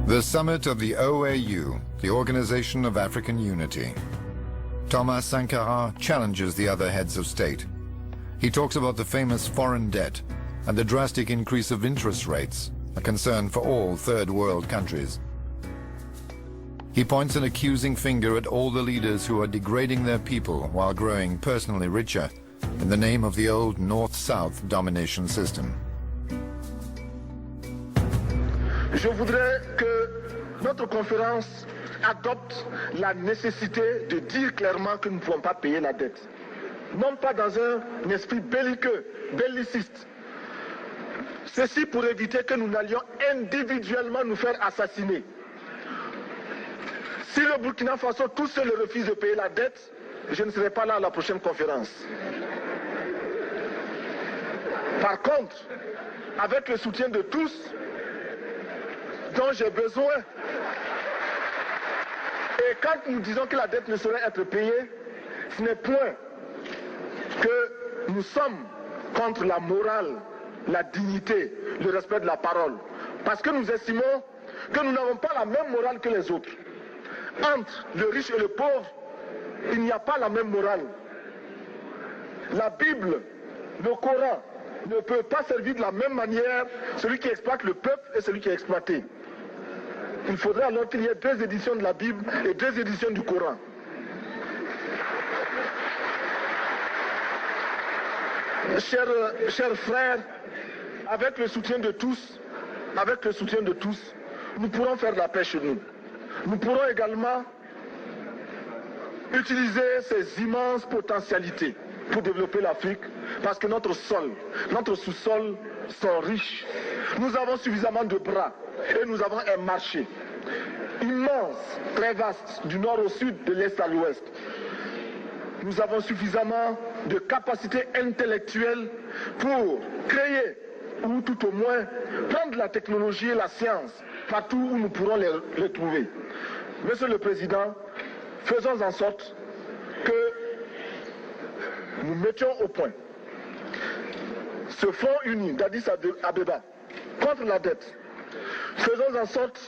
The summit of the OAU, the Organization of African Unity. Thomas Sankara challenges the other heads of state. He talks about the famous foreign debt and the drastic increase of interest rates, a concern for all third world countries. He points an accusing finger at all the leaders who are degrading their people while growing personally richer in the name of the old North-South domination system. Je voudrais que notre conférence adopte la nécessité de dire clairement que nous ne pouvons pas payer la dette. Non pas dans un esprit belliqueux, belliciste. Ceci pour éviter que nous n'allions individuellement nous faire assassiner. Si le Burkina Faso tout seul refuse de payer la dette, je ne serai pas là à la prochaine conférence. Par contre, avec le soutien de tous, dont j'ai besoin, et quand nous disons que la dette ne saurait être payée, ce n'est point que nous sommes contre la morale, la dignité, le respect de la parole. Parce que nous estimons que nous n'avons pas la même morale que les autres. Entre le riche et le pauvre, il n'y a pas la même morale. La Bible, le Coran, ne peut pas servir de la même manière celui qui exploite le peuple et celui qui est exploité. Il faudrait alors qu'il y ait deux éditions de la Bible et deux éditions du Coran. Chers frères, avec le soutien de tous, nous pourrons faire de la paix chez nous. Nous pourrons également utiliser ces immenses potentialités pour développer l'Afrique, parce que notre sol, notre sous-sol sont riches. Nous avons suffisamment de bras et nous avons un marché immense, très vaste, du nord au sud, de l'est à l'ouest. Nous avons suffisamment de capacités intellectuelles pour créer, ou tout au moins prendre la technologie et la science partout où nous pourrons les trouver. Monsieur le Président, faisons en sorte que nous mettions au point ce front uni d'Addis Abeba contre la dette. Faisons en sorte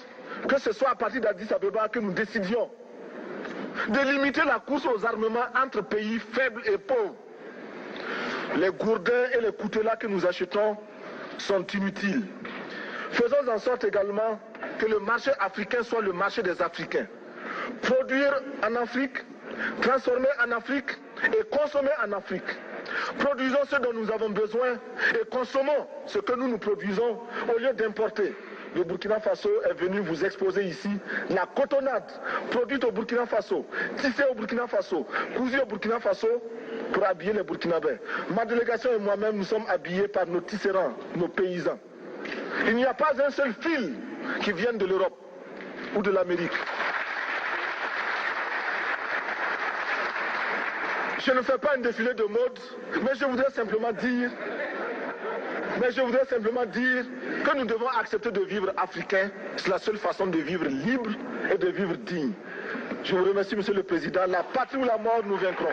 que ce soit à partir d'Addis Abeba que nous décidions de limiter la course aux armements entre pays faibles et pauvres. Les gourdins et les coutelas que nous achetons sont inutiles. Faisons en sorte également que le marché africain soit le marché des Africains. Produire en Afrique, transformer en Afrique et consommer en Afrique. Produisons ce dont nous avons besoin et consommons ce que nous produisons au lieu d'importer. Le Burkina Faso est venu vous exposer ici la cotonnade produite au Burkina Faso, tissée au Burkina Faso, cousue au Burkina Faso pour habiller les Burkinabés. Ma délégation et moi-même, nous sommes habillés par nos tisserands, nos paysans. Il n'y a pas un seul fil qui vienne de l'Europe ou de l'Amérique. Je ne fais pas un défilé de mode, mais je voudrais simplement dire que nous devons accepter de vivre africain. C'est la seule façon de vivre libre et de vivre digne. Je vous remercie, Monsieur le Président. La patrie ou la mort, nous vaincrons.